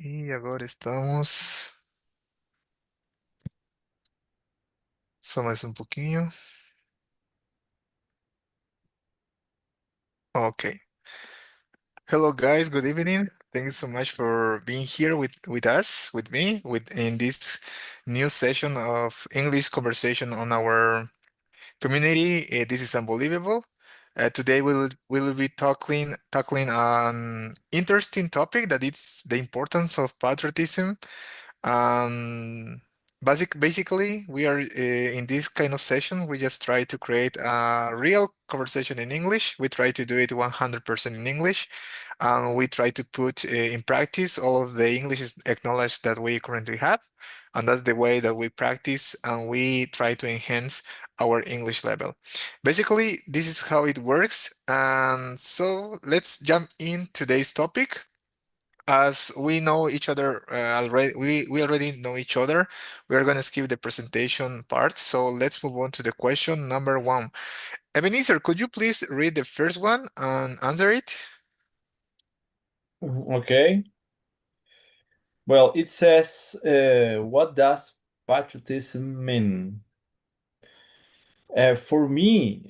E agora estamos. Só mais um pouquinho. Ok. Hello, guys. Good evening. Thank you so much for being here with us, with me, in this new session of English conversation on our community. This is unbelievable. Today we'll be tackling an interesting topic that is the importance of patriotism. Um, basically, we are in this kind of session. We just try to create a real conversation in English. We try to do it 100% in English, and we try to put in practice all of the English knowledge that we currently have. And that's the way that we practice, and we try to enhance our English level. Basically, this is how it works. And so let's jump in today's topic. As we know each other already, we already know each other. We are going to skip the presentation part. So let's move on to the question number one. Ebenezer, could you please read the first one and answer it? Okay. Well, it says, what does patriotism mean? For me,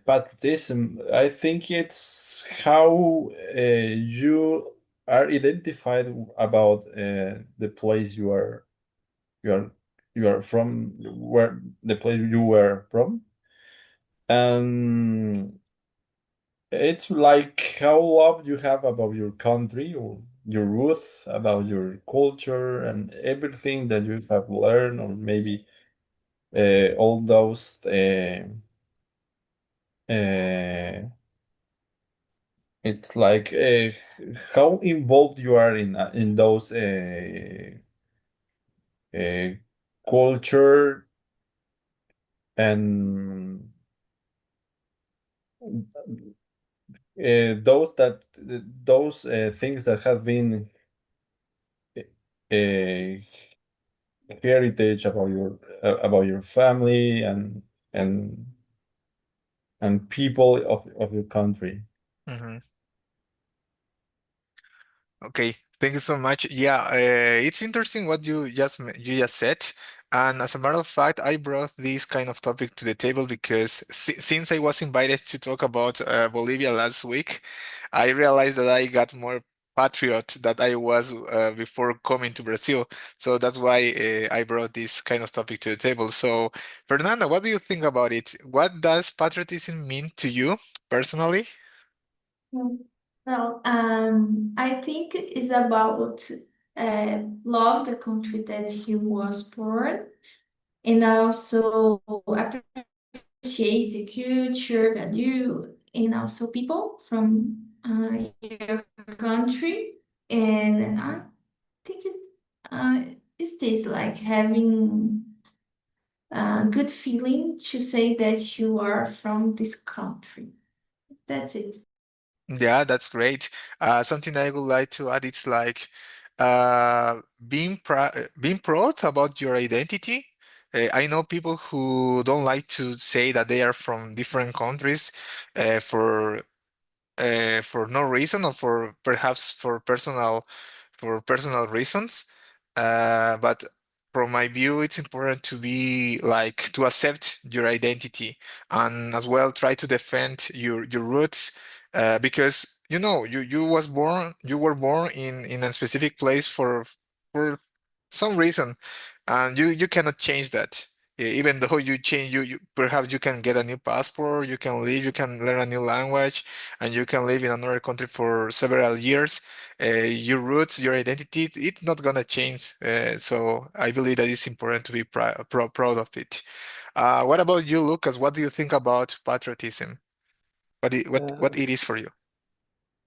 patriotism, I think it's how you are identified about the place you are you are from, where the place you were from, and it's like how love you have about your country or your roots, about your culture, and everything that you have learned, or maybe all those uh, it's like how involved you are in those uh, culture and those things that have been uh, heritage about your family and and people of your country. Mhm. Okay, thank you so much. Yeah, it's interesting what you just said. And as a matter of fact, I brought this kind of topic to the table because since I was invited to talk about Bolivia last week, I realized that I got more patriot than I was before coming to Brazil. So that's why I brought this kind of topic to the table. So, Fernanda, what do you think about it? What does patriotism mean to you personally? Mm. Well, I think it's about love the country that he was born, and also appreciate the culture, value, and also people from your country. And I think it's this like having a good feeling to say that you are from this country. That's it. Yeah, that's great. Something I would like to add, it's like uh, being proud about your identity. I know people who don't like to say that they are from different countries uh, for for no reason or for perhaps for personal reasons. But from my view, it's important to be like to accept your identity and as well try to defend your roots because you were born in a specific place for some reason and you cannot change that. Even though you change you perhaps you can get a new passport, you can leave, you can learn a new language, and you can live in another country for several years. Your roots, your identity, it's not gonna change. So I believe that it's important to be proud of it. What about you, Lucas? What do you think about patriotism? What Uh, it is for you?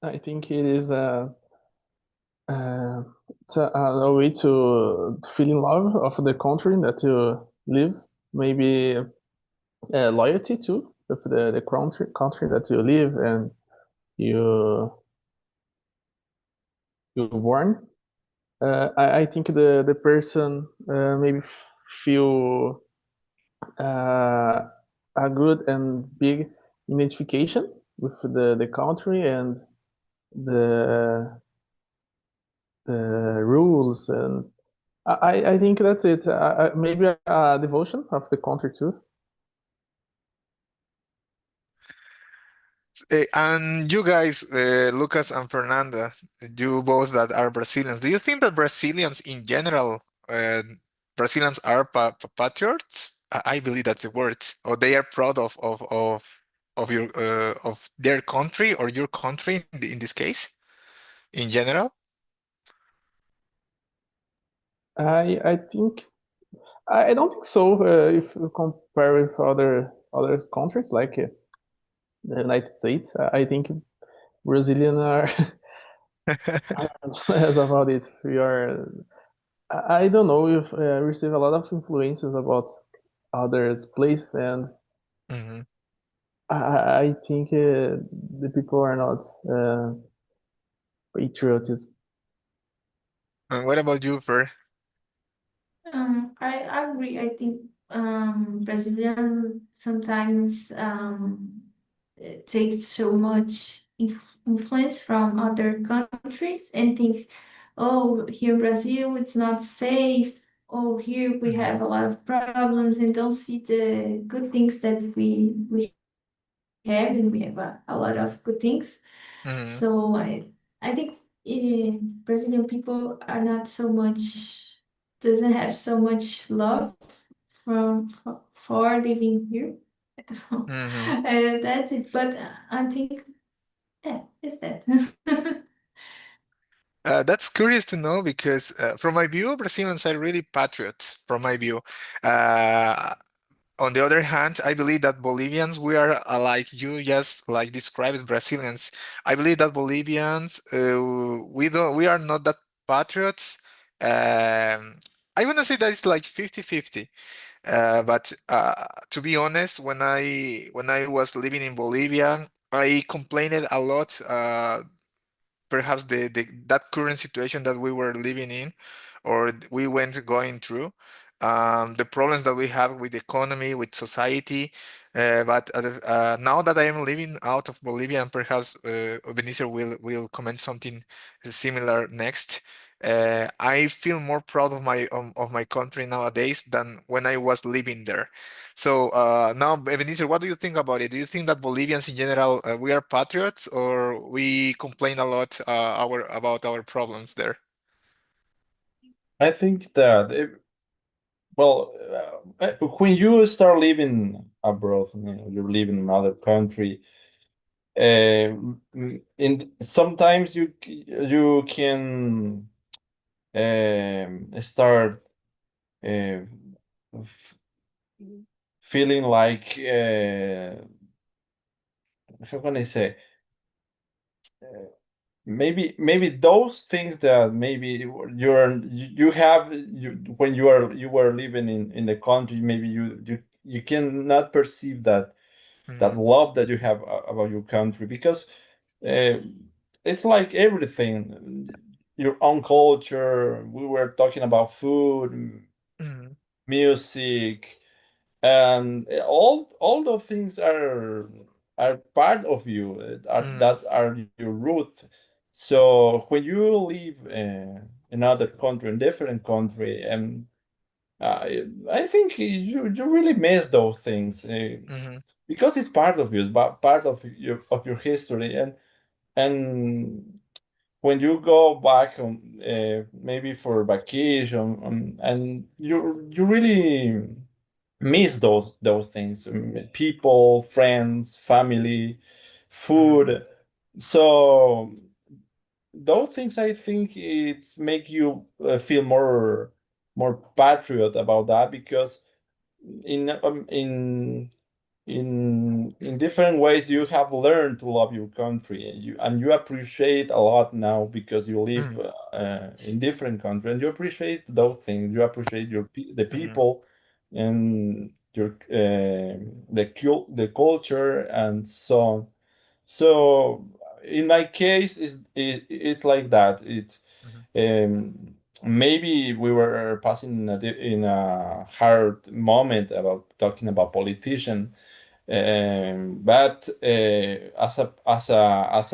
I think it is uh, a way to feel in love of the country that you live. Maybe loyalty too of the country that you live and you you born. I think the person maybe feel a good and big identification with the country and the the values, and I think that's it. Maybe a devotion of the country too. And you guys, Lucas and Fernanda, you both that are Brazilians, do you think that Brazilians in general, Brazilians are patriots? I believe that's the word, or they are proud of your of their country or your country in this case, in general? I think I don't think so. If you compare with other countries like the United States, I think Brazilian are less about it. We are. I don't know. We've received a lot of influences about others' place, and Hmm. I think the people are not patriotic. And what about you, Fer? I agree. I think Brazilian sometimes takes so much influence from other countries and thinks, oh, here in Brazil it's not safe. Oh, here we Hmm. have a lot of problems and don't see the good things that we have, and we have a lot of good things. Hmm. So I think Brazilian people are not so much doesn't have so much love for living here. I don't know. Hmm. That's it. But I think yeah, it's that. That's curious to know because, from my view, Brazilians are really patriots. From my view, uh, on the other hand, I believe that Bolivians, we are like you just like described Brazilians. I believe that Bolivians, we are not that patriots. I want to say that it's like 50-50. But to be honest, when I was living in Bolivia, I complained a lot. Perhaps the that current situation that we were living in or we went going through, the problems that we have with the economy, with society. But now that I am living out of Bolivia, and perhaps Benicio will comment something similar next. I feel more proud of my country nowadays than when I was living there. So now, Ebenezer, what do you think about it? Do you think that Bolivians in general, we are patriots, or we complain a lot about our problems there? I think that well, when you start living abroad, you're living in another country. In sometimes you can start uh, f- feeling like how can I say, maybe those things that maybe you have when you were living in the country, maybe you cannot perceive that Hmm. love that you have about your country, because uh, it's like everything, your own culture. We were talking about food, Hmm. music, and all those things are part of you, Hmm. that are your root. So when you live another country, a different country, and I think you really miss those things, Hmm. because it's part of you, but part of your history. And when you go back maybe for vacation, and you really miss those things, people, friends, family, Hmm. food. So those things, I think it's make you feel more patriot about that, because in um, in in different ways you have learned to love your country, and you appreciate a lot now because you live Hmm. in different country, and you appreciate those things. You appreciate the Hmm. people, and your the culture, and so on. So in my case, it's like that. Hmm. Maybe we were passing in a hard moment about talking about politicians, but as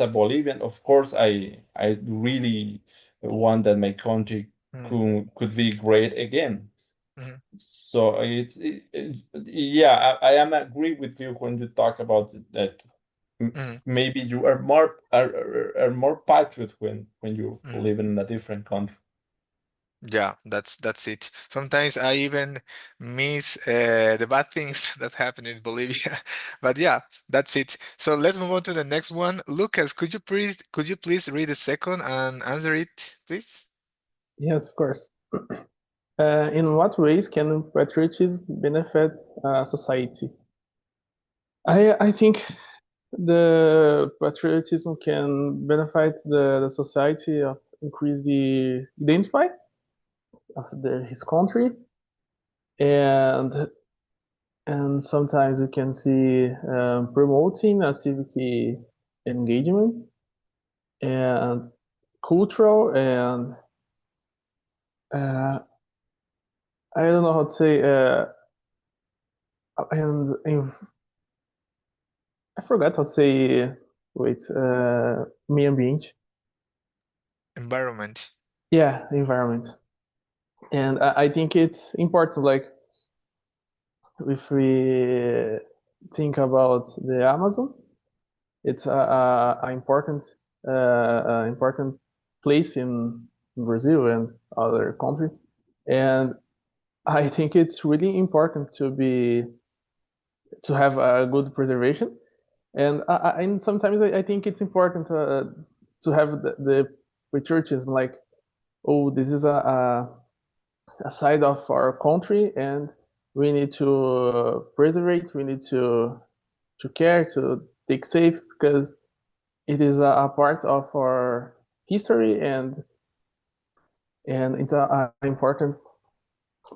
a Bolivian, of course, I really want that my country Mm, could be great again. mhm, So yeah, I am agree with you when you talk about that. mhm, Maybe you are more patriot when you mhm. live in a different country. Yeah, that's it. Sometimes I even miss the bad things that happen in Bolivia. But yeah, that's it. So let's move on to the next one. Lucas, could you please read the second and answer it, please? Yes, of course. In what ways can patriotism benefit society? I think the patriotism can benefit the society of increase the identify of his country, and sometimes we can see promoting a civic engagement and cultural and uh, I don't know how to say and I forgot how to say wait meio ambiente. Environment. Yeah, environment. And I think it's important, like if we think about the Amazon, it's a important place in Brazil and other countries, and I think it's really important to have a good preservation. And sometimes I think it's important to have the patriotism, like, oh, this is a side of our country, and we need to preserve. We need to care, to take safe, because it is a part of our history, and it's a important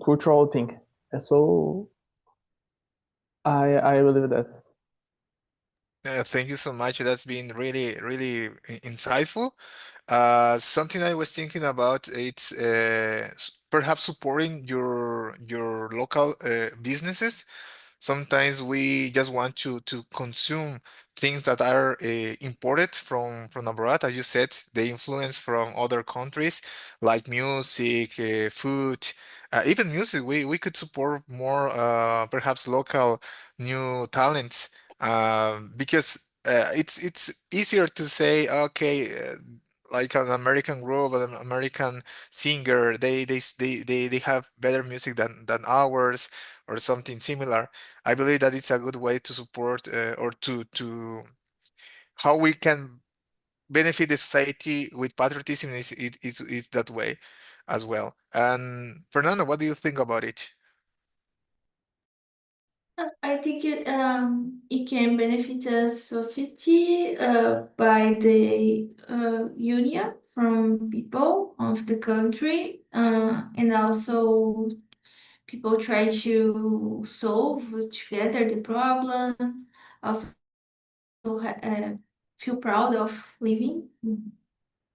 cultural thing. And so I believe that. Thank you so much. That's been really, really insightful. Something I was thinking about, it's perhaps supporting your local businesses. Sometimes we just want to consume things that are imported from abroad. As you said, the influence from other countries, like music, food, even music. We could support more, perhaps local new talents, because it's easier to say, okay, like an American group, an American singer, they have better music than ours, or something similar. I believe that it's a good way to support, or to how we can benefit the society with patriotism is that way as well. And Fernando, what do you think about it? I think it can benefit the society by the union from people of the country, and also people try to solve together the problem. Also, feel proud of living in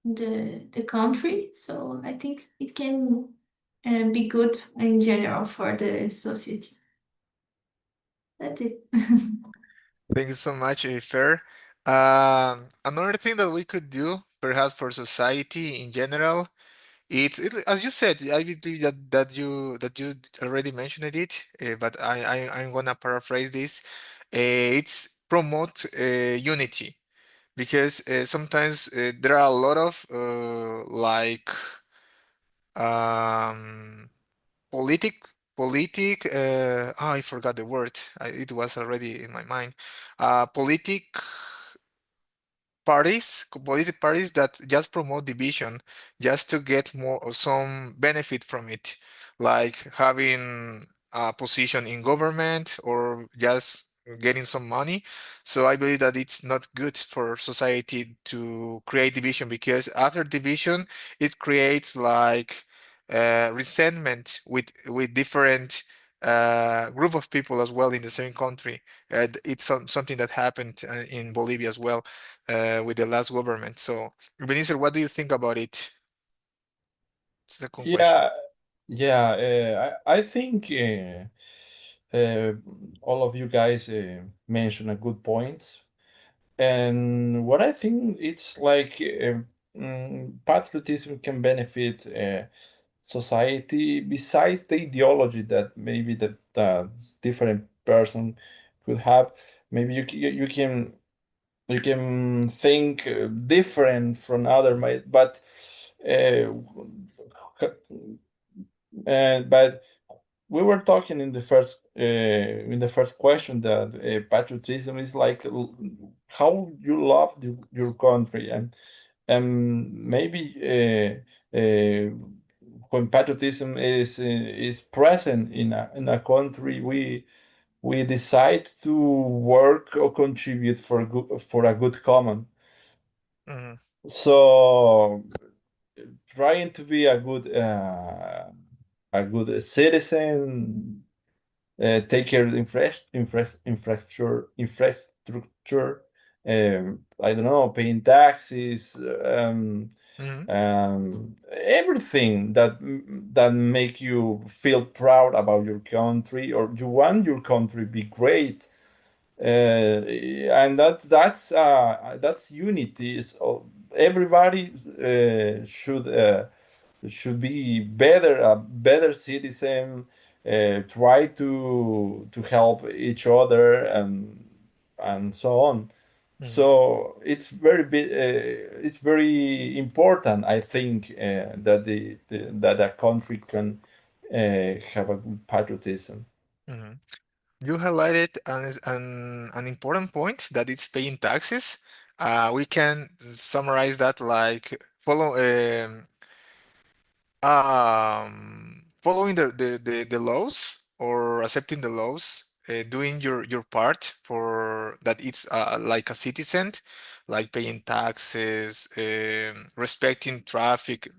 the country. So I think it can be good in general for the society. That's it. Thank you so much, Fair. Another thing that we could do, perhaps for society in general, as you said. I believe that you already mentioned it, but I'm gonna paraphrase this. It's promote unity, because sometimes there are a lot of like um, politic I forgot the word. It was already in my mind. Politic political parties that just promote division, just to get more or some benefit from it, like having a position in government, or just getting some money. So I believe that it's not good for society to create division, because after division, it creates like resentment with different group of people as well in the same country. It's something that happened in Bolivia as well, with the last government. So, Benicio, what do you think about it? Second question. Yeah, yeah. I think uh, all of you guys mentioned a good point. And what I think it's like patriotism can benefit. society, besides the ideology that maybe the different person could have. Maybe you can think different from other, but uh, but we were talking in the first question that patriotism is like how you love your country, and maybe when patriotism is present in a country, we decide to work or contribute for a good common. Mm-hmm. So trying to be a good citizen, take care of the infrastructure. I don't know, paying taxes, Mm-hmm. everything that make you feel proud about your country, or you want your country be great. And that's unity. So everybody should be better, a better citizen, try to help each other, and so on. Mm-hmm. So it's very important, I think, that that a country can have a good patriotism. Mm-hmm. You highlighted an important point that it's paying taxes. We can summarize that like following the laws or accepting the laws, doing your part for that it's like a citizen, like paying taxes, respecting traffic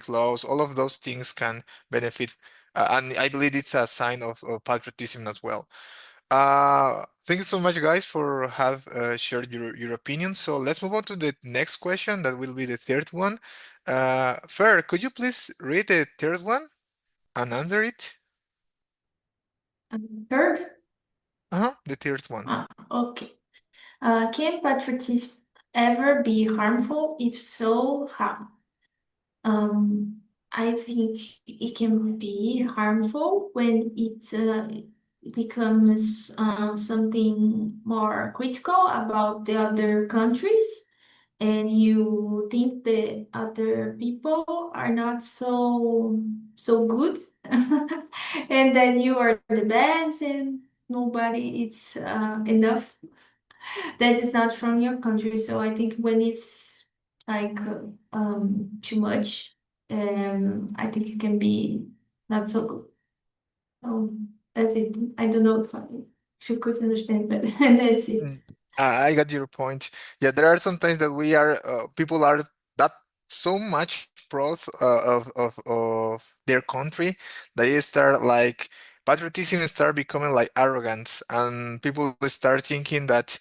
laws. All of those things can benefit, and I believe it's a sign of patriotism as well. Thank you so much, guys, for have shared your opinion. So let's move on to the next question. That will be the third one. Fer, could you please read the third one and answer it? Third, The third one. okay. Can patriotism ever be harmful? If so, how? Um, I think it can be harmful when it becomes something more critical about the other countries, and you think the other people are not so good, and that you are the best, and nobody is enough. That is not from your country. So I think when it's like too much, I think it can be not so good. That's it. I don't know if you could understand, but that's it. Mm, I got your point. Yeah, there are some times that we are people are that so much proud of their country that they start like patriotism start becoming like arrogance, and people start thinking that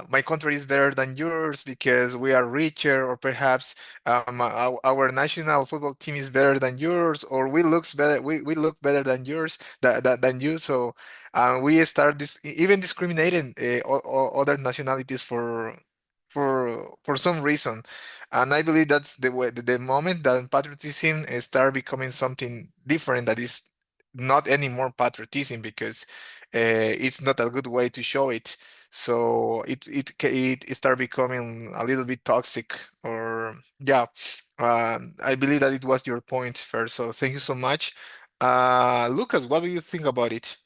my country is better than yours because we are richer, or perhaps our national football team is better than yours, or we look better than yours than you. So we start even discriminating other nationalities for some reason. And I believe that's the way, the moment that patriotism start becoming something different, that is not anymore patriotism, because it's not a good way to show it. So it start becoming a little bit toxic, or yeah. I believe that it was your point first. So thank you so much. Lucas, what do you think about it?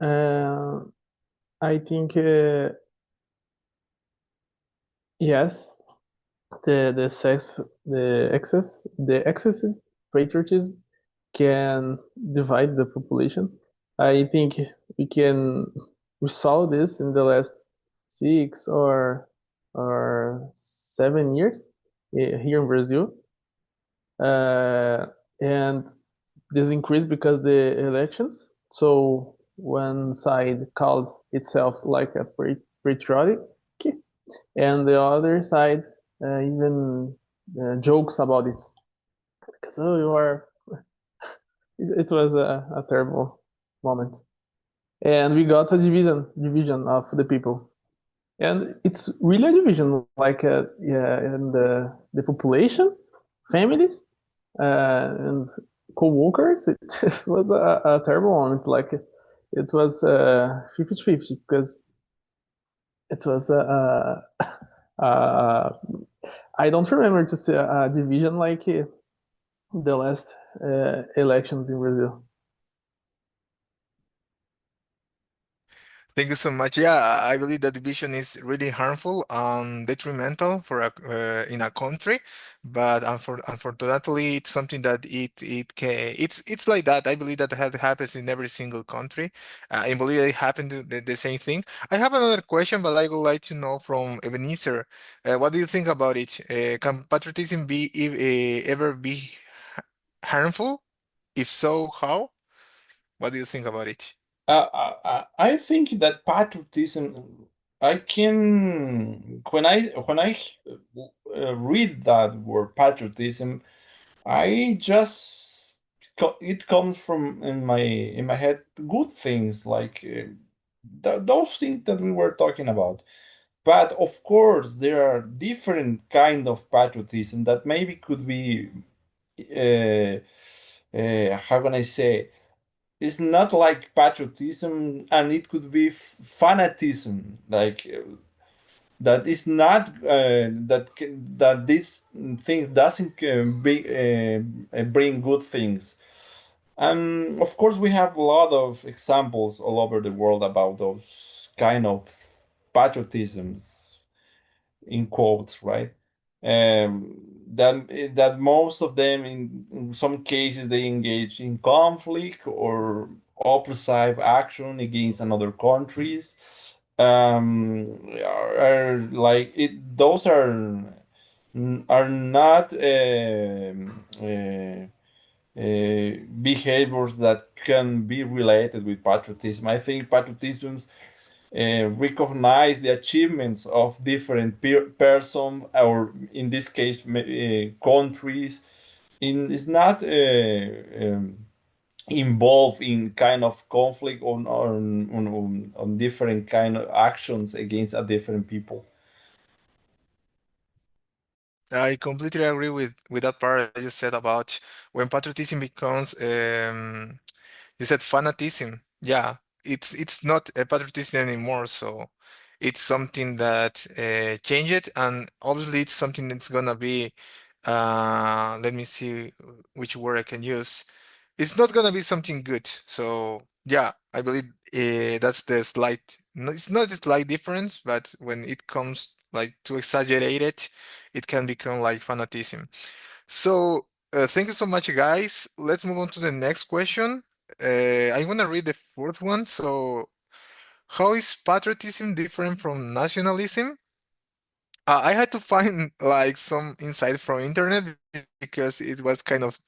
Uh, I think yes, the excessive patriotism can divide the population. I think we saw this in the last 6 or 7 years here in Brazil, and this increased because the elections. So one side calls itself like a patriotic, and the other side even jokes about it. Because oh, you are. It was a terrible moment, and we got a division of the people, and it's really a division, like yeah, in the population. families and co-workers. It just was a terrible moment. Like it was 50-50 because it was uh, I don't remember to see a division like the last elections in Brazil. Thank you so much. Yeah, I believe that division is really harmful and detrimental for in a country, but unfortunately, it's something that it's like that. I believe that happens in every single country. In Bolivia, it happened the same thing. I have another question, but I would like to know from Ebenezer, what do you think about it? Can patriotism ever be harmful? If so, how? What do you think about it? I think that patriotism. I can when I read that word patriotism, I just it comes from in my head good things like those things that we were talking about. But of course, there are different kind of patriotism that maybe could be how can I say, it's not like patriotism, and it could be fanatism, like that is not that this thing doesn't bring good things. And of course, we have a lot of examples all over the world about those kind of patriotisms, in quotes, right? That most of them, in some cases, they engage in conflict or oppressive action against another countries. Are like it. Those are not behaviors that can be related with patriotism. I think patriotism recognize the achievements of different person, or in this case countries, in is not involved in kind of conflict on different kind of actions against a different people. I completely agree with that part that you said about when patriotism becomes you said fanatism. Yeah, it's not a patriotism anymore, so it's something that changed, and obviously it's something that's gonna be let me see which word I can use. It's not gonna be something good. So yeah, I believe that's the slight. No, it's not a slight difference, but when it comes like to exaggerate it, it can become like fanatism. So thank you so much, guys. Let's move on to the next question. I'm gonna read the fourth one. So, how is patriotism different from nationalism? I had to find like some insight from internet because it was kind of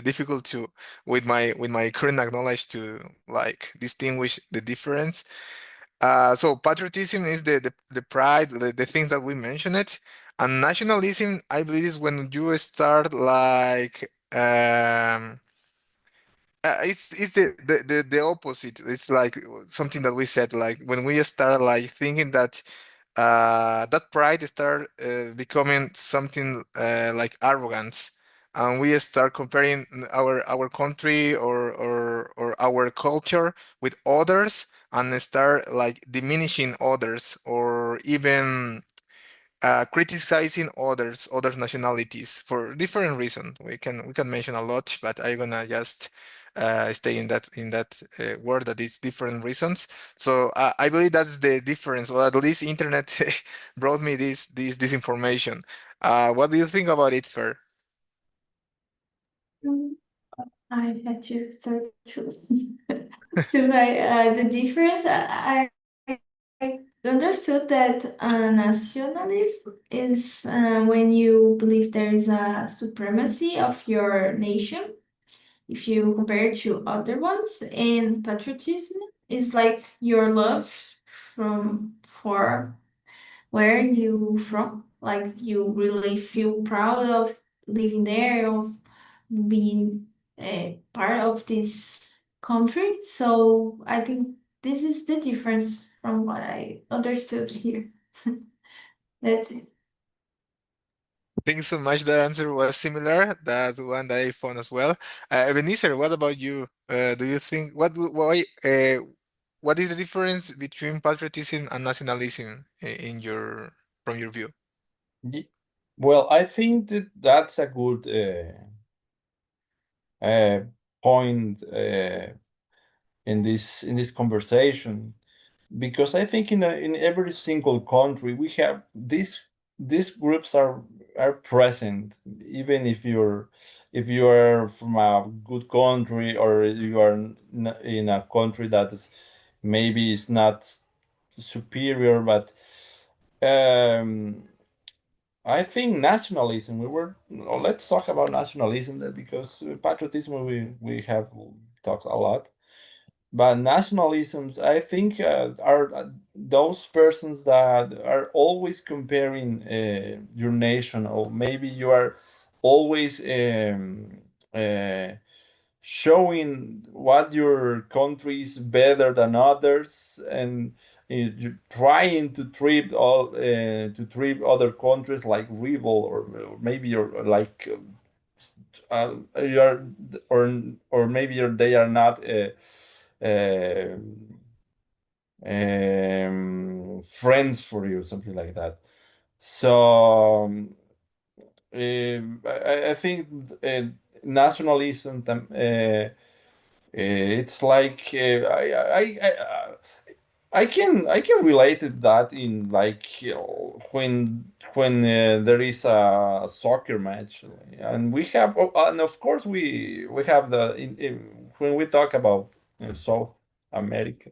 difficult to with my current knowledge to like distinguish the difference. So patriotism is the pride, the things that we mentioned it, and nationalism, I believe, is when you start like it's the opposite. It's like something that we said, like when we start like thinking that that pride start becoming something like arrogance, and we start comparing our country or our culture with others, and start like diminishing others, or even criticizing other nationalities for different reasons. We can mention a lot, but I'm gonna just stay in that word that it's different reasons. So I believe that's the difference. Well, at least internet brought me this information. What do you think about it, Fer? Mm, I had to search to my the difference. I understood that nationalism is when you believe there is a supremacy of your nation if you compare it to other ones, and patriotism is like your love from for where you from, like you really feel proud of living there, of being a part of this country. So I think this is the difference from what I understood here. That's it. Thank you so much. The answer was similar. That one that I found as well. Ebenezer, what about you? Do you think why what is the difference between patriotism and nationalism in your from your view? Ye- Well, I think that that's a good uh, point in this conversation, because I think in every single country we have these groups are present, even if you are from a good country, or you are in a country that is maybe is not superior, but um I think nationalism. Let's talk about nationalism because patriotism we have talked a lot, but nationalisms, I think, are those persons that are always comparing your nation, or maybe you are always uh, showing what your country is better than others, and you're trying to treat other countries like rival, or maybe you're like you're or maybe they are not uh, friends for you, something like that. So I think nationalism it's like I can relate it that in like when there is a soccer match, and we have and of course we have when we talk about South America,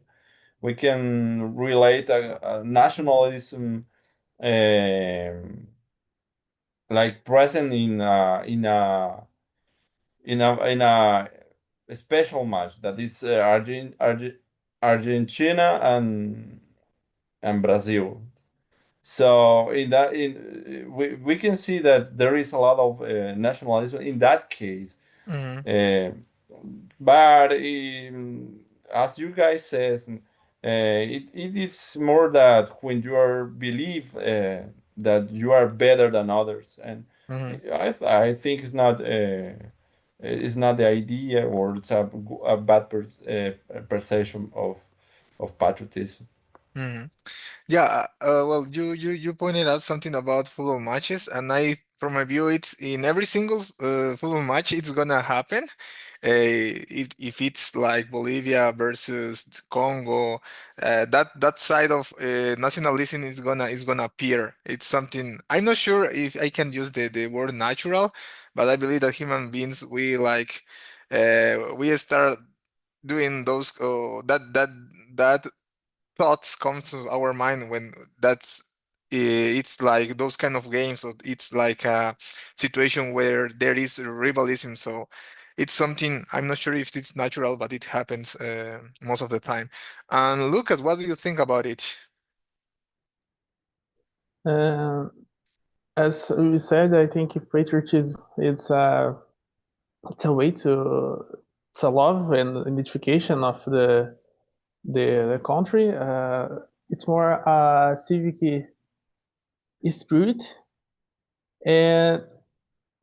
we can relate a nationalism like present in a special match that is Argentina and Brazil. So in that we can see that there is a lot of nationalism in that case. Mm-hmm. Uh, but as you guys says, it is more that when you are believe that you are better than others, and Mm-hmm. I think it's not the idea, or it's a bad perception of patriotism. Mm-hmm. Yeah, well, you pointed out something about football matches, and from my view, it's in every single football match, it's gonna happen. If it's like Bolivia versus Congo, that side of nationalism is gonna appear. It's something I'm not sure if I can use the word natural, but I believe that human beings we start doing those that thoughts come to our mind when it's like those kind of games, or it's like a situation where there is rivalism. So it's something I'm not sure if it's natural, but it happens most of the time. And Lucas, what do you think about it? Uh, as we said, I think patriotism it's a way to love and identification of the country. It's more a civic spirit, and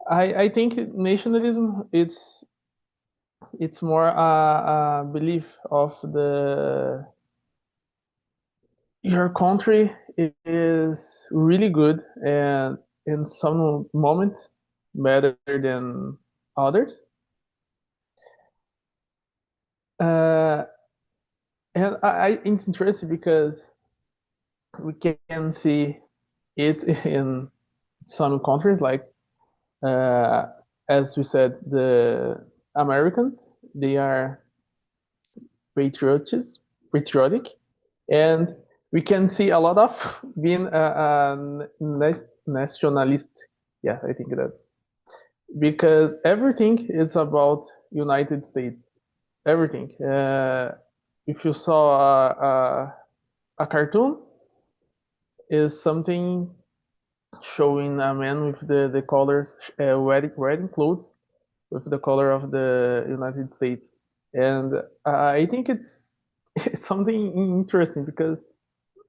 I think nationalism it's more a belief of the your country is really good and in some moments better than others. Uh, and it's interesting because we can see it in some countries, like uh, as we said, the Americans they are patriotic, patriotic, and we can see a lot of being a nationalist. Yeah, I think that because everything is about United States. Everything. If you saw a cartoon, is something showing a man with the colors wearing clothes with the color of the United States, and I think it's something interesting because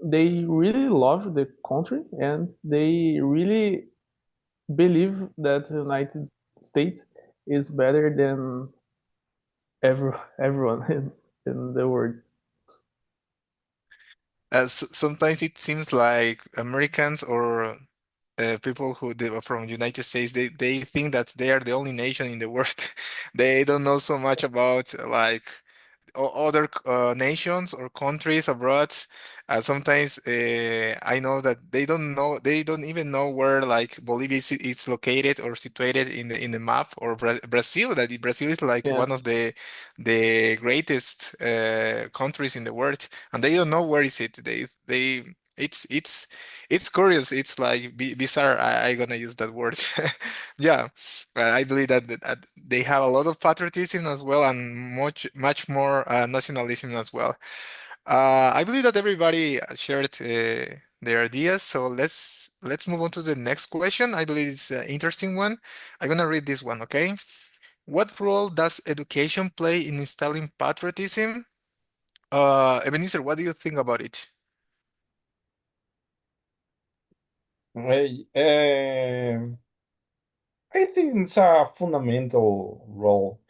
they really love the country and they really believe that the United States is better than everyone in the world. Sometimes it seems like Americans or people from United States, they think that they are the only nation in the world. They don't know so much about like other nations or countries abroad. Sometimes I know that they don't even know where like Bolivia is located or situated in the map, or Brazil. Brazil is like one Yes. of the greatest countries in the world, and they don't know where is it. They it's curious. It's like bizarre. I gonna use that word. Yeah, I believe that they have a lot of patriotism as well, and much more nationalism as well. I believe that everybody shared their ideas. So let's move on to the next question. I believe it's an interesting one. I'm gonna read this one. Okay. What role does education play in instilling patriotism? Ebenezer, what do you think about it? Hey, I think it's a fundamental role,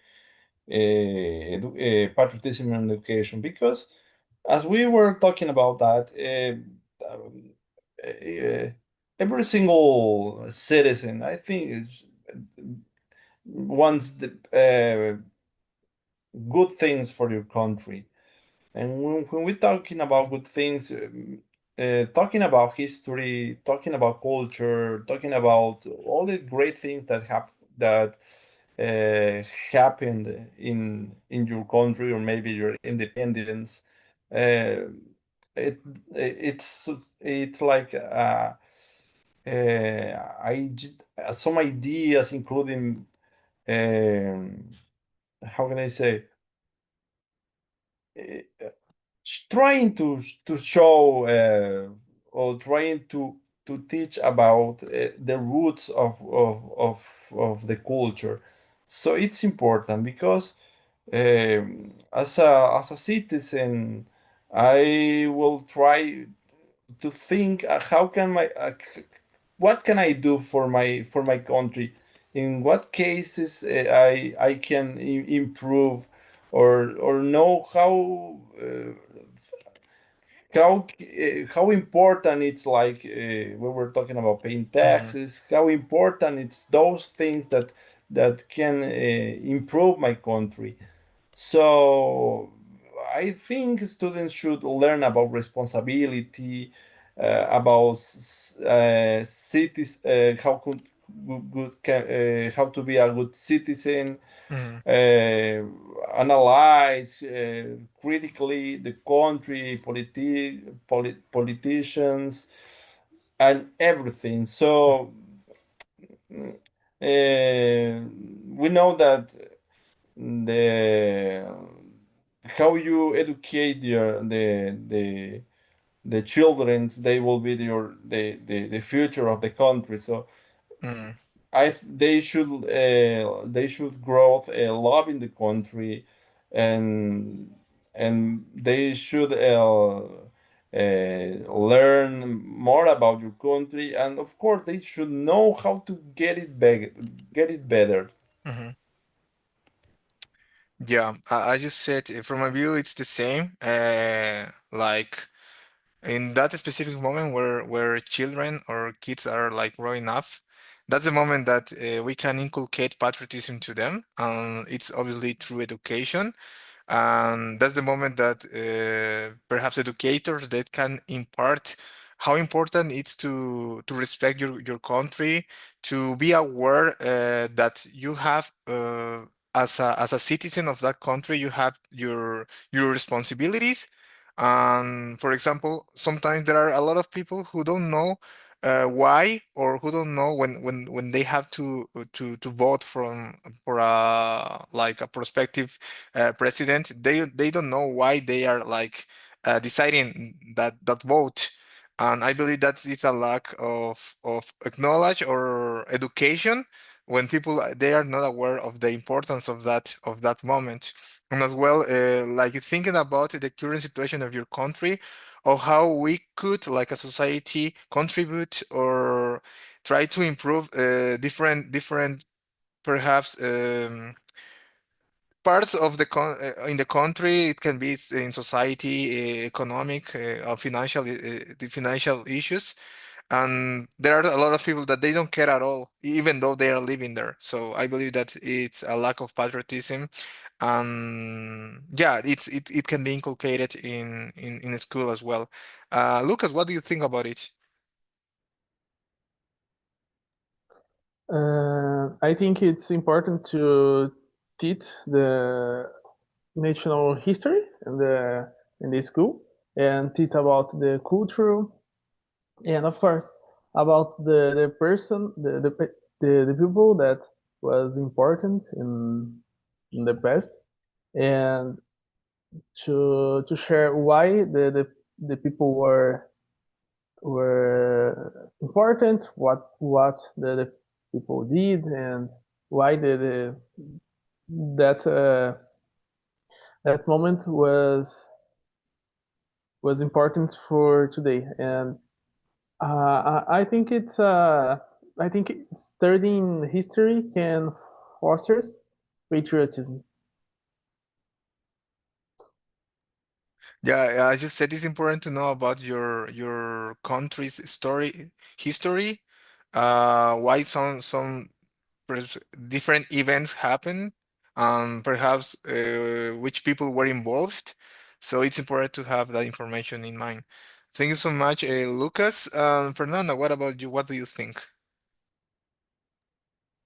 patriotism in education, because as we were talking about that, uh, every single citizen, I think, wants the good things for your country. And when we're talking about good things, talking about history, talking about culture, talking about all the great things that happened in your country, or maybe your independence, uh, it it's it's like some ideas, including um, how can I say, uh, trying to show, or trying to teach about the roots of the culture. So it's important because, as a citizen, I will try to think, what can I do for my country? In what cases I can improve, or know how important it's like, we were talking about paying Hmm. taxes, how important it's those things that can improve my country. So I think students should learn about responsibility, about cities, how to be a good citizen, Hmm. analyze critically the country, politicians, and everything. So mm, we know that the how you educate the children, they will be the future of the country. So Hmm. they should grow love in the country, and they should learn more about your country, and of course they should know how to get it better. Hmm. Yeah, I just said from my view, it's the same. Like in that specific moment where children or kids are like growing up, that's the moment that we can inculcate patriotism to them, and it's obviously through education. And that's the moment that perhaps educators that can impart how important it's to respect your country, to be aware that you have as a citizen of that country, you have your responsibilities. And for example, sometimes there are a lot of people who don't know why, or who don't know when they have to vote for a like a prospective president. They don't know why they are like deciding that vote. And I believe that it's a lack of acknowledge or education when people they are not aware of the importance of that moment. And as well, like thinking about the current situation of your country, or how we could like a society contribute or try to improve different perhaps parts of in the country. It can be in society, economic, or financial, the financial issues. And there are a lot of people that they don't care at all, even though they are living there. So I believe that it's a lack of patriotism, and yeah, it can be inculcated in school as well. Lucas, what do you think about it? I think it's important to teach the national history in the school and teach about the culture and of course about the person the people that was important in the past and to share why the people were important, what the people did, and why that that moment was important for today. And I think I think studying history can fosters patriotism. Yeah, I just said it's important to know about your country's history, why some different events happen, perhaps which people were involved. So it's important to have that information in mind. Thank you so much, Lucas. Fernanda, what about you? What do you think?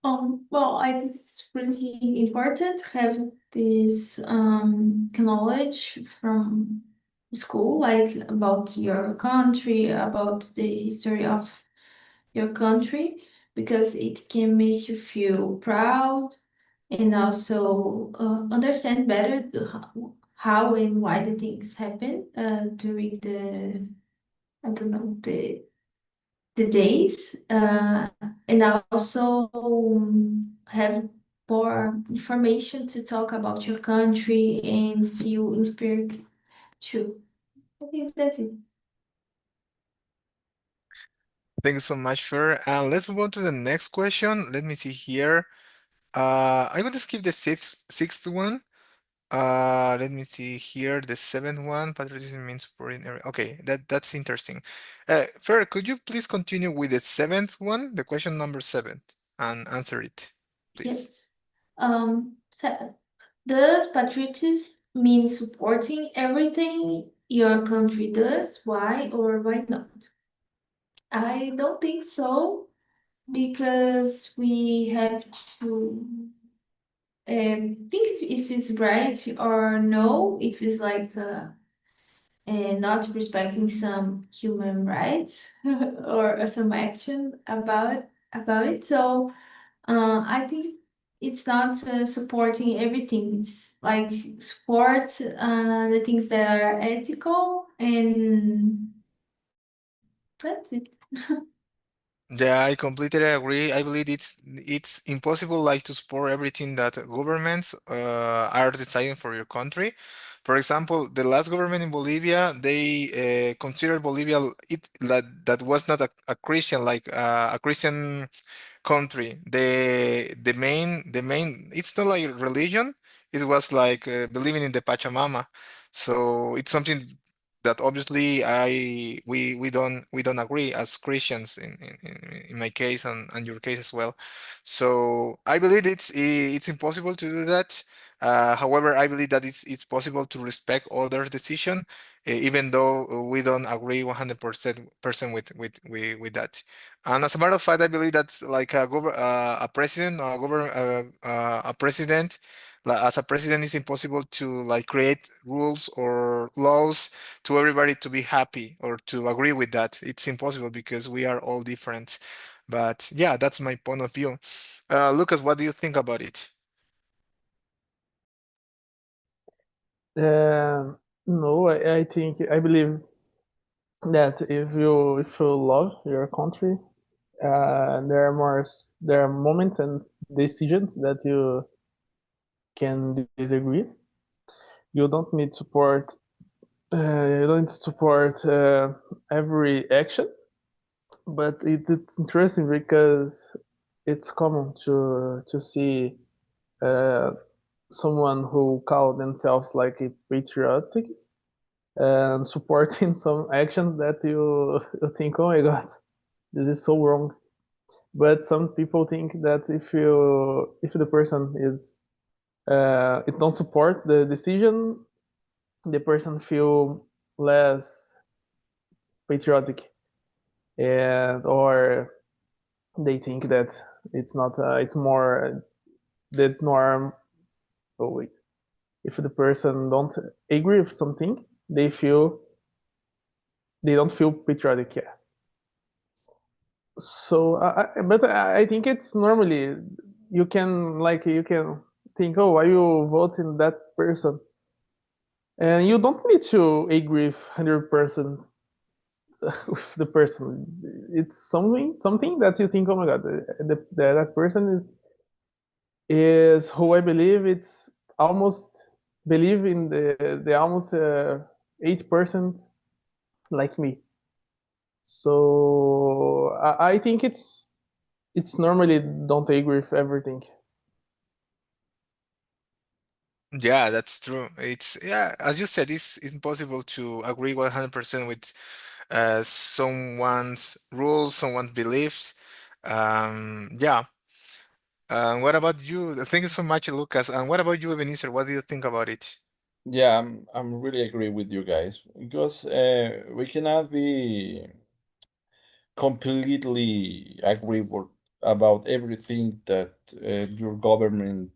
Well, I think it's really important to have this knowledge from school, like about your country, about the history of your country, because it can make you feel proud and also understand better how and why the things happen during the, I don't know, the days, and also have more information to talk about your country and feel inspired too. I think that's it. Thank you so much, Fer. And let's move on to the next question. Let me see here. I'm going to skip the sixth one. Let me see here. The seventh one, patriotism means supporting every. Okay, that's interesting. Fer, could you please continue with the seventh one, the question number seven, and answer it, please? Yes. So, does patriotism mean supporting everything your country does? Why or why not? I don't think so, because we have to think if it's right or no, if it's like not respecting some human rights or some action about it. So I think it's not supporting everything. It's like support the things that are ethical, and that's it. Yeah, I completely agree. I believe it's impossible like to support everything that governments are deciding for your country. For example, the last government in Bolivia, they considered Bolivia that was not a Christian like a Christian country. The main it's not like religion. It was like believing in the Pachamama. So it's something that obviously we don't agree as Christians in my case and your case as well. So I believe it's impossible to do that. However, I believe that it's possible to respect others' decision, even though we don't agree 100% with that. And as a matter of fact, I believe that's like a president, a president. As a president, it's impossible to like create rules or laws to everybody to be happy or to agree with that. It's impossible because we are all different. But yeah, that's my point of view. Lucas, what do you think about it? No, I think I believe that if you love your country, there are moments and decisions that you can disagree. You don't need support. You don't support every action, but it's interesting because it's common to see uh, someone who call themselves like a patriotic and supporting some actions that you think, oh my god, this is so wrong. But some people think that if the person is it don't support the decision, the person feel less patriotic, and or they think that it's not it's more the norm. Oh wait, if the person don't agree with something, they don't feel patriotic. Yeah. So, but I think it's normally you can think, oh, why you voting that person, and you don't need to agree 100% with the person. It's something that you think, oh my god, that person is who I believe it's almost believe in the almost 8% like me. So I think it's normally don't agree with everything. Yeah, that's true. It's yeah, as you said, it's impossible to agree 100% with someone's rules, someone's beliefs. Yeah. What about you? Thank you so much, Lucas. And what about you, Ebenezer? What do you think about it? Yeah, I'm really agree with you guys because we cannot be completely agree about everything that your government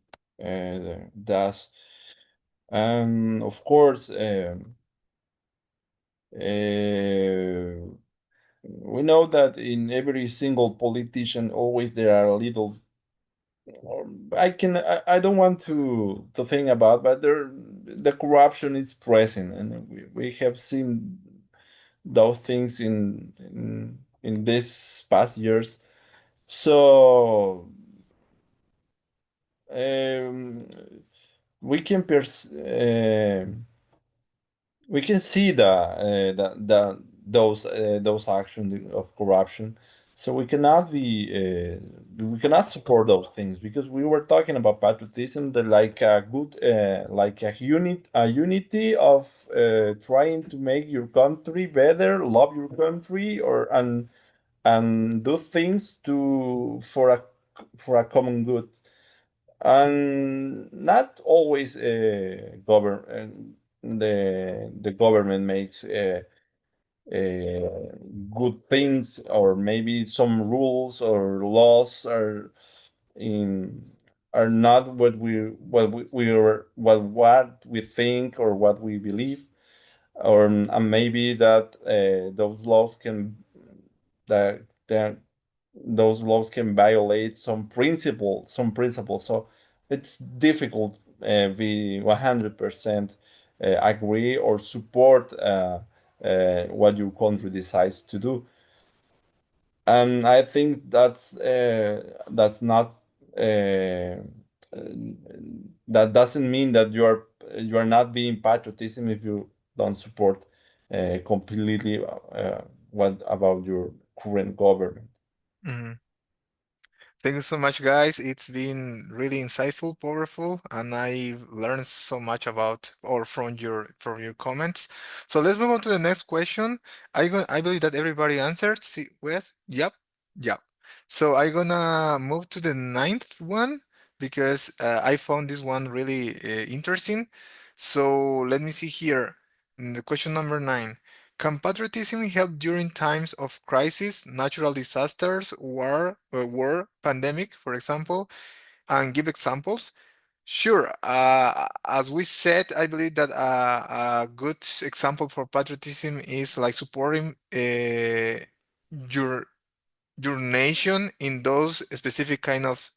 does. And of course, we know that in every single politician, always there are little. I don't want to think about, but the corruption is present, and we have seen those things in these past years. So um, we can we can see those actions of corruption. So we cannot support those things because we were talking about patriotism, that like a good like a unity of trying to make your country better, love your country, or and do things to for a common good, and not always the government makes good things, or maybe some rules or laws in are not what we think or what we believe, or and maybe that those laws can that those laws can violate some principles. So it's difficult we 100% agree or support what your country decides to do. And I think that's not that doesn't mean that you are not being patriotism if you don't support completely what about your current government. Mhm. Thank you so much, guys. It's been really insightful, powerful, and I've learned so much about or from your comments. So let's move on to the next question. I believe that everybody answered. See, Wes? Yep, yep. So I'm gonna move to the ninth one because I found this one really interesting. So let me see here. The question number nine. Can patriotism help during times of crisis, natural disasters, war, pandemic, for example, and give examples? Sure. As we said, I believe that a good example for patriotism is like supporting your your nation in those specific kind of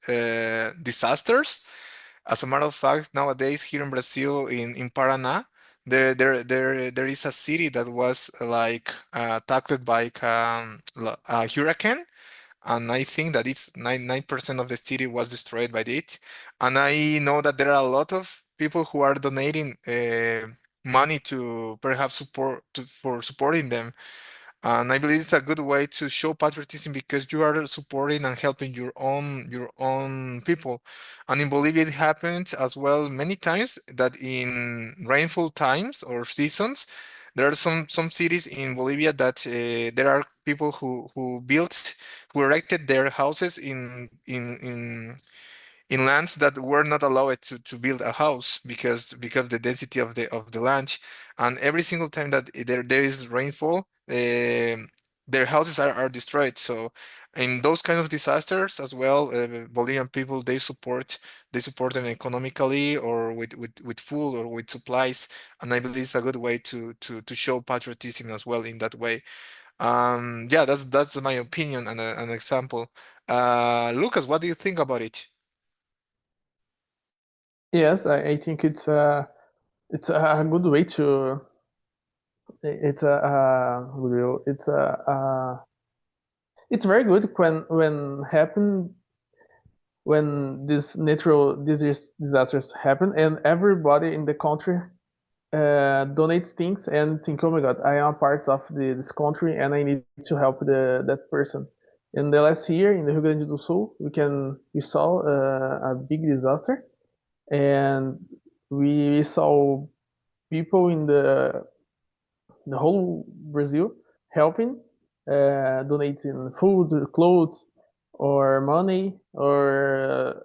disasters. As a matter of fact, nowadays here in Brazil, in Paraná, there is a city that was like attacked by a hurricane, and I think that it's 99% of the city was destroyed by it. And I know that there are a lot of people who are donating money to perhaps for supporting them. And I believe it's a good way to show patriotism because you are supporting and helping your own people. And in Bolivia, it happens as well many times that in rainfall times or seasons, there are some cities in Bolivia that there are people who erected their houses in lands that were not allowed to build a house because the density of the land, and every single time that there is rainfall, their houses are destroyed. So in those kind of disasters as well, Bolivian people, they support them economically or with food or with supplies, and I believe it's a good way to show patriotism as well in that way. Yeah, that's my opinion and an example. Lucas, what do you think about it? Yes, I think it's a good way to it's a good it's very good when these natural disasters happen and everybody in the country donates things and think, oh my god, I am a part of this country and I need to help that person. In the last year in the Rio Grande do Sul, we saw a big disaster, and we saw people in the whole Brazil helping, donating food, clothes, or money, or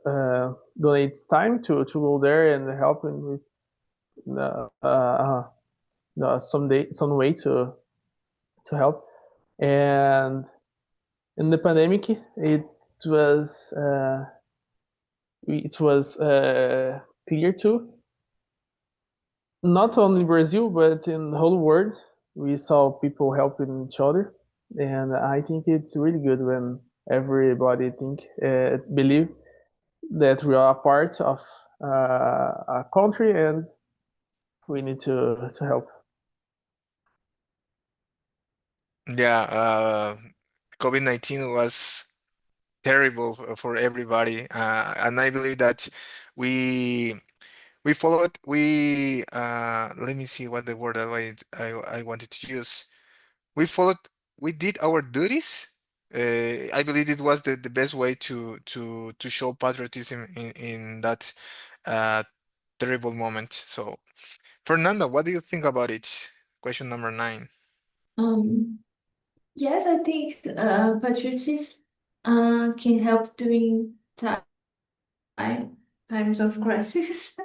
donates time to go there and helping with uh, uh, some way to help. And in the pandemic, was uh, it was clear too. Not only Brazil, but in the whole world, we saw people helping each other, and I think it's really good when everybody believe that we are a part of a country and we need to help. Yeah, COVID-19 was terrible for everybody, and I believe that we we followed. Let me see what the word I wanted to use. We followed. We did our duties. I believe it was the best way to show patriotism in that uh, terrible moment. So, Fernanda, what do you think about it? Question number 9. Um, yes, I think patriotism can help during times of crisis,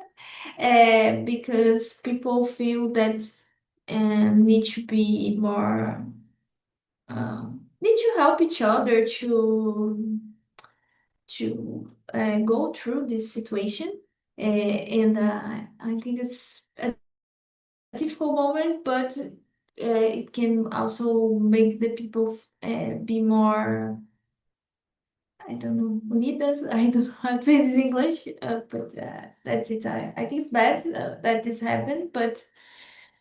because people feel that need to be more need to help each other to go through this situation. And I think it's a difficult moment, but it can also make the people be more, I don't know, unidas. I don't know how to say this in English, but that's it. I think it's bad that this happened, but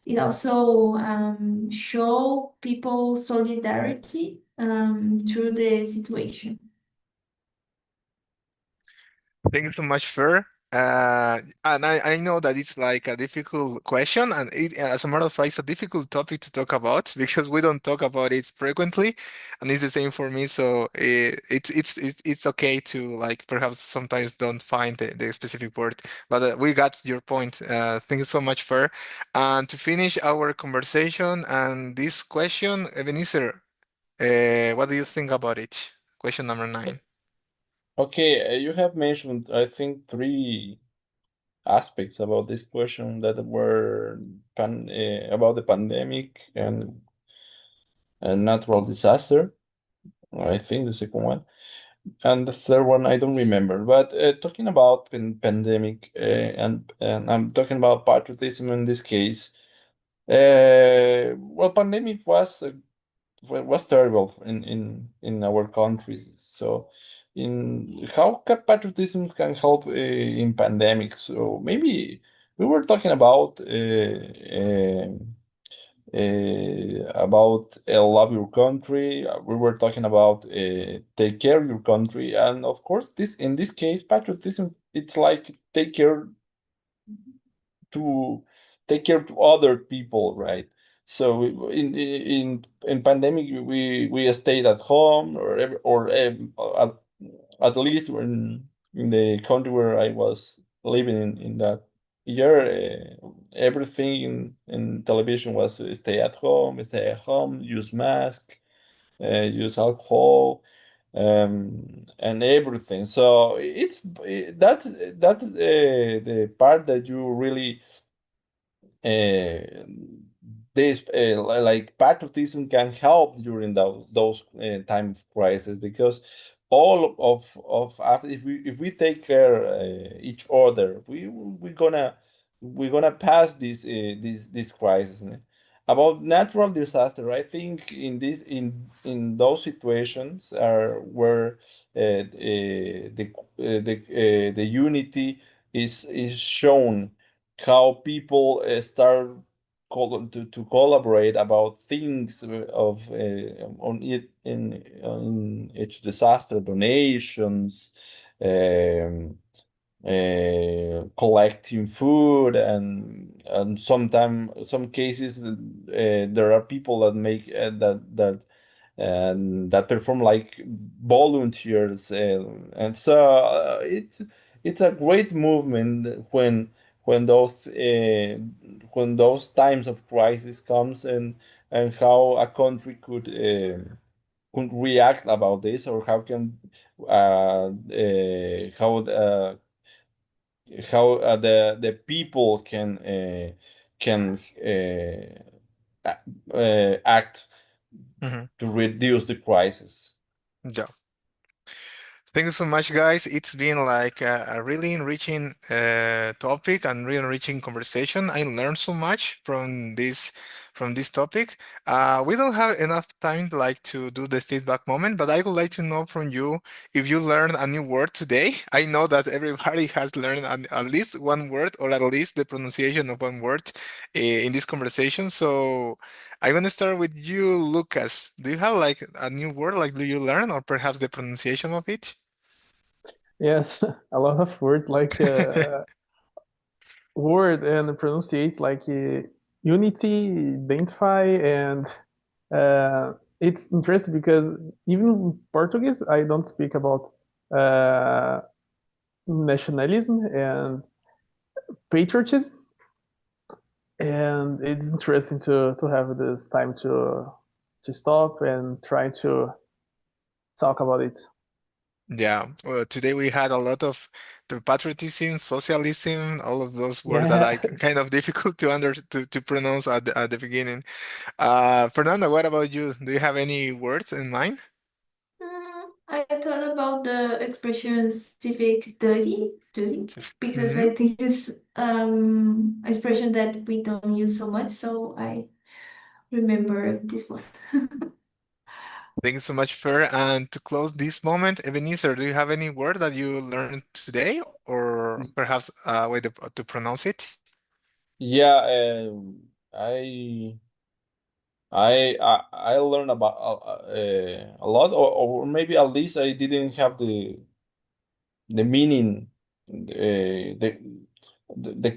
it also show people solidarity through the situation. Thank you so much, Fer. And I know that it's like a difficult question, and as a matter of fact, it's a difficult topic to talk about because we don't talk about it frequently, and it's the same for me. So it's okay to like perhaps sometimes don't find the specific word, but we got your point. Thank you so much, Fer. And to finish our conversation and this question, Ebenezer, what do you think about it? Question number 9. Okay, you have mentioned, I think, three aspects about this question that were about the pandemic and natural disaster. I think the second one, and the third one I don't remember. But talking about pandemic, and I'm talking about patriotism in this case. Well, pandemic was terrible in our countries. So, in how patriotism can help in pandemics? So maybe we were talking about love your country. We were talking about take care of your country, and of course, this in this case, patriotism. It's like to take care to other people, right? So in pandemic we stayed at home at least when in the country where I was living in that year, everything in television was stay at home, use mask, use alcohol, and everything. So that's the part that you really uh, this like patriotism can help during those time of crisis, because all if we take care each other, we're gonna pass this crisis. About natural disaster, I think in those situations are where the unity is shown, how people start to collaborate about things on it in each disaster, donations, um, collecting food, and sometimes some cases there are people that make that perform like volunteers, and so it's a great movement when those times of crisis comes, and how a country could react about this, or how the people can act Mhm. to reduce the crisis. Yeah. Thank you so much, guys. It's been like a really enriching topic and really enriching conversation. I learned so much from this topic. We don't have enough time like to do the feedback moment, but I would like to know from you if you learned a new word today. I know that everybody has learned at least one word or at least the pronunciation of one word in this conversation. So I'm gonna start with you, Lucas. Do you have like a new word? Like, do you learn or perhaps the pronunciation of it? Yes, a lot of word like word and pronunciate like unity, identify, and it's interesting because even Portuguese, I don't speak about uh, nationalism and patriotism, and it's interesting to have this time to stop and try to talk about it. Yeah, well, today we had a lot of the patriotism, socialism, all of those words that Yeah. I kind of difficult to to pronounce at the beginning. Fernanda, what about you? Do you have any words in mind? I thought about the expression civic duty, because Mm-hmm. I think it's an expression that we don't use so much. So I remember this one. Thank you so much, Fer. And to close this moment, Ebenezer, do you have any word that you learned today, or perhaps a way to pronounce it? Yeah, I learned about a lot, or maybe at least I didn't have the meaning, the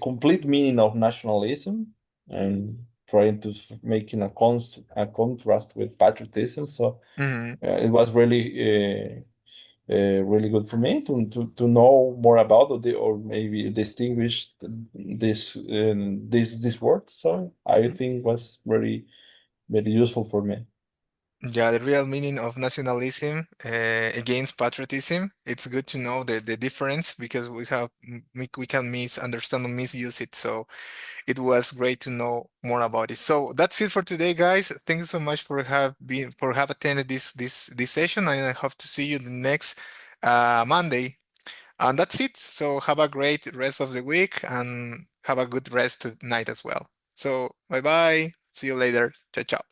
complete meaning of nationalism, and trying to making a contrast with patriotism. So Mm-hmm. it was really good for me to know more about it, or maybe distinguish this word. So I think was very useful for me. Yeah, the real meaning of nationalism against patriotism. It's good to know the difference because we can misunderstand or misuse it. So it was great to know more about it. So that's it for today, guys. Thank you so much for have attended this session, and I hope to see you the next Monday. And that's it. So have a great rest of the week and have a good rest tonight as well. So bye bye. See you later. Ciao ciao.